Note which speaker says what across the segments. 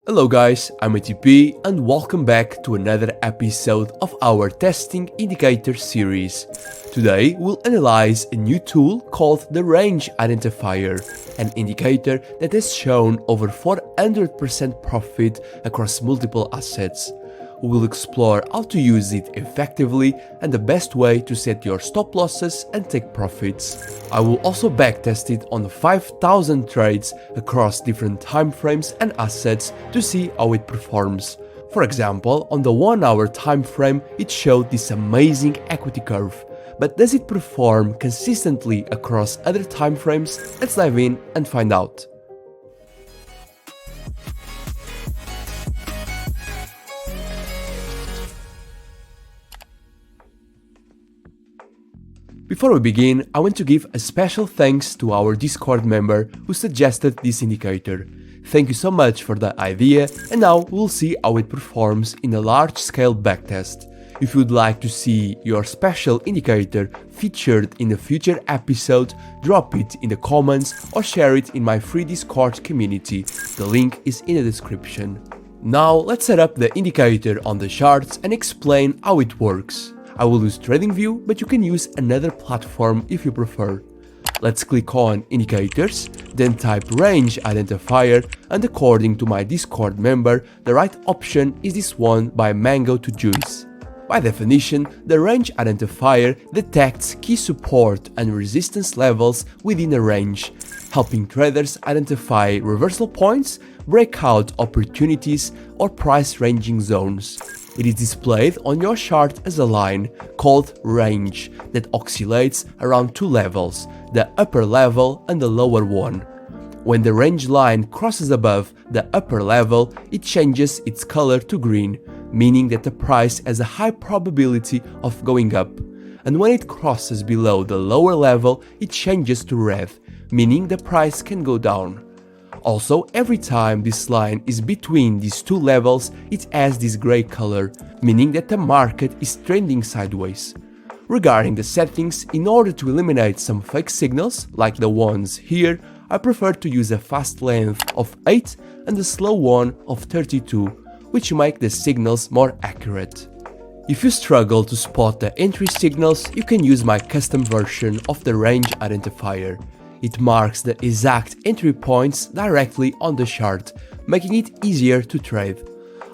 Speaker 1: Hello guys, I'm ATP and welcome back to another episode of our testing indicator series. Today we'll analyze a new tool called the Range Identifier, an indicator that has shown over 400% profit across multiple assets. We will explore how to use it effectively and the best way to set your stop losses and take profits. I will also backtest it on 5,000 trades across different time frames and assets to see how it performs. For example, on the 1 hour time frame it showed this amazing equity curve. But does it perform consistently across other time frames? Let's dive in and find out. Before we begin, I want to give a special thanks to our Discord member who suggested this indicator. Thank you so much for the idea, and now we'll see how it performs in a large-scale backtest. If you would like to see your special indicator featured in a future episode, drop it in the comments or share it in my free Discord community. The link is in the description. Now let's set up the indicator on the charts and explain how it works. I will use TradingView, but you can use another platform if you prefer. Let's click on Indicators, then type Range Identifier, and according to my Discord member, the right option is this one by Mango to Juice. By definition, the Range Identifier detects key support and resistance levels within a range, helping traders identify reversal points, breakout opportunities, or price ranging zones. It is displayed on your chart as a line called range that oscillates around two levels, the upper level and the lower one. When the range line crosses above the upper level, it changes its color to green, meaning that the price has a high probability of going up. And when it crosses below the lower level, it changes to red, meaning the price can go down. Also, every time this line is between these two levels, it has this gray color, meaning that the market is trending sideways. Regarding the settings, in order to eliminate some fake signals, like the ones here, I prefer to use a fast length of 8 and a slow one of 32, which make the signals more accurate. If you struggle to spot the entry signals, you can use my custom version of the Range Identifier. It marks the exact entry points directly on the chart, making it easier to trade.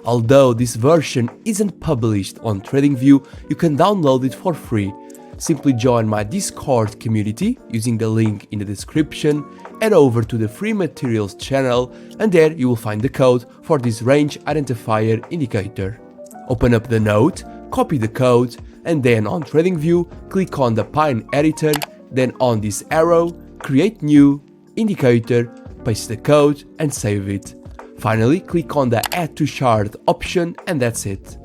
Speaker 1: Although this version isn't published on TradingView, you can download it for free. Simply join my Discord community using the link in the description, head over to the free materials channel, and there you will find the code for this Range Identifier indicator. Open up the node, copy the code, and then on TradingView, click on the Pine editor, then on this arrow, create new indicator, paste the code and save it. Finally, click on the Add to Chart option and that's it.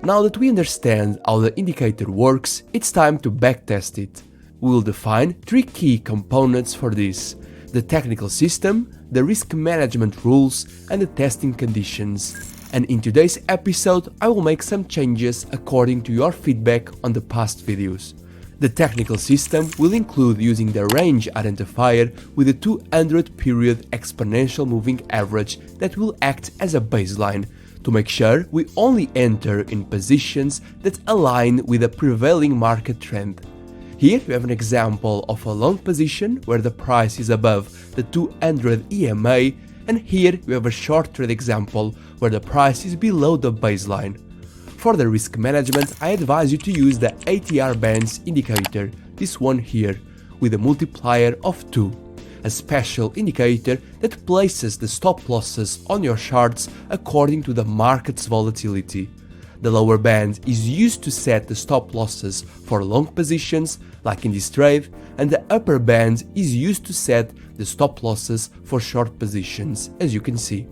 Speaker 1: Now that we understand how the indicator works, it's time to backtest it. We will define three key components for this: the technical system, the risk management rules, and the testing conditions. And in today's episode, I will make some changes according to your feedback on the past videos. The technical system will include using the Range Identifier with a 200 period exponential moving average that will act as a baseline to make sure we only enter in positions that align with the prevailing market trend. Here we have an example of a long position where the price is above the 200 EMA, and here we have a short trade example where the price is below the baseline. For the risk management, I advise you to use the ATR bands indicator, this one here, with a multiplier of 2, a special indicator that places the stop losses on your charts according to the market's volatility. The lower band is used to set the stop losses for long positions, like in this trade, and the upper band is used to set the stop losses for short positions, as you can see.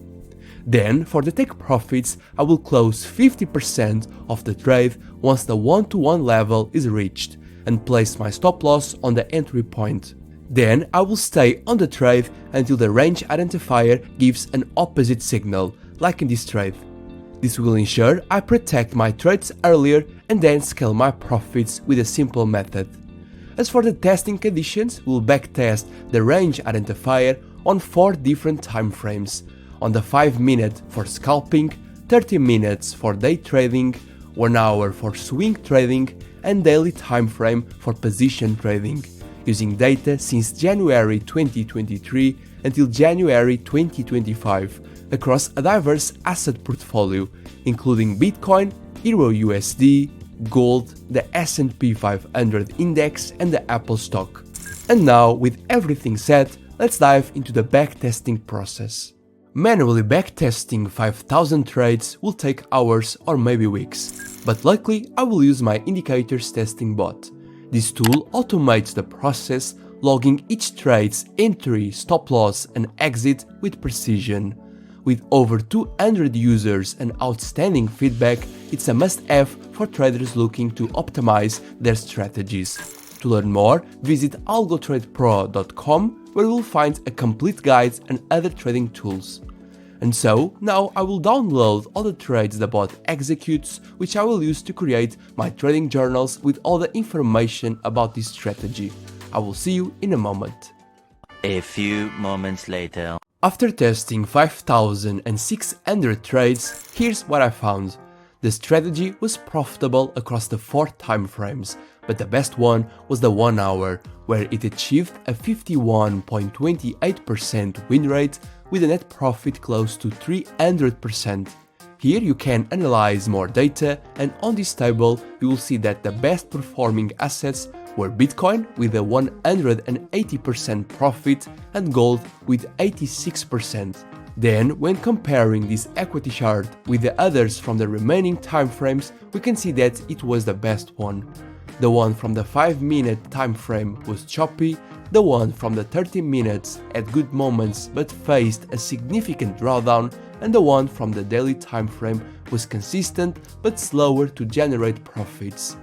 Speaker 1: Then, for the take profits, I will close 50% of the trade once the 1-to-1 level is reached and place my stop loss on the entry point. Then, I will stay on the trade until the Range Identifier gives an opposite signal, like in this trade. This will ensure I protect my trades earlier and then scale my profits with a simple method. As for the testing conditions, we'll backtest the Range Identifier on 4 different time frames. On the 5 minute for scalping, 30 minutes for day trading, 1 hour for swing trading, and daily time frame for position trading, using data since January 2023 until January 2025 across a diverse asset portfolio, including Bitcoin, Euro USD, gold, the S&P 500 index, and the Apple stock. And now, with everything set, let's dive into the backtesting process. Manually backtesting 5,000 trades will take hours or maybe weeks, but luckily I will use my indicators testing bot. This tool automates the process, logging each trade's entry, stop loss, and exit with precision. With over 200 users and outstanding feedback, it's a must-have for traders looking to optimize their strategies. To learn more, visit AlgoTradePro.com, where you will find a complete guide and other trading tools. And so, now I will download all the trades the bot executes, which I will use to create my trading journals with all the information about this strategy. I will see you in a moment.
Speaker 2: A few moments later.
Speaker 1: After testing 5,600 trades, here's what I found. The strategy was profitable across the 4 time frames, but the best one was the 1 hour, where it achieved a 51.28% win rate with a net profit close to 300%. Here you can analyze more data, and on this table you will see that the best performing assets were Bitcoin with a 180% profit and gold with 86%. Then, when comparing this equity chart with the others from the remaining time frames, we can see that it was the best one. The one from the 5 minute time frame was choppy, the one from the 30 minutes had good moments but faced a significant drawdown, and the one from the daily time frame was consistent but slower to generate profits.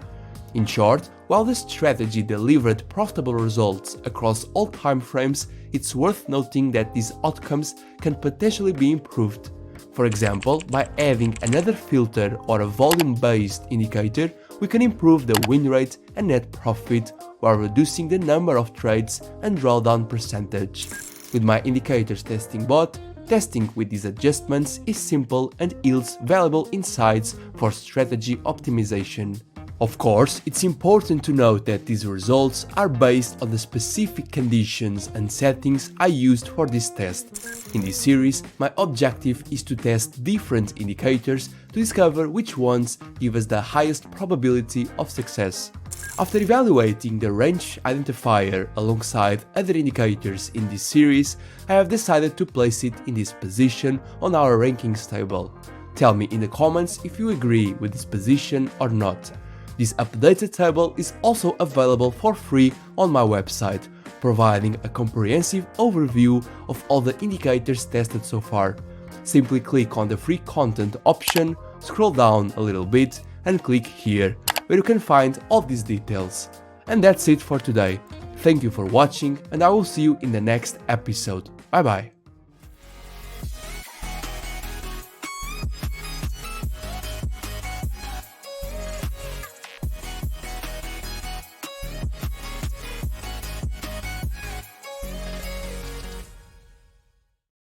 Speaker 1: In short, while the strategy delivered profitable results across all time frames, it's worth noting that these outcomes can potentially be improved. For example, by adding another filter or a volume-based indicator, we can improve the win rate and net profit while reducing the number of trades and drawdown percentage. With my indicators testing bot, testing with these adjustments is simple and yields valuable insights for strategy optimization. Of course, it's important to note that these results are based on the specific conditions and settings I used for this test. In this series, my objective is to test different indicators to discover which ones give us the highest probability of success. After evaluating the range identifier alongside other indicators in this series, I have decided to place it in this position on our rankings table. Tell me in the comments if you agree with this position or not. This updated table is also available for free on my website, providing a comprehensive overview of all the indicators tested so far. Simply click on the free content option, scroll down a little bit, and click here, where you can find all these details. And that's it for today. Thank you for watching, and I will see you in the next episode. Bye bye.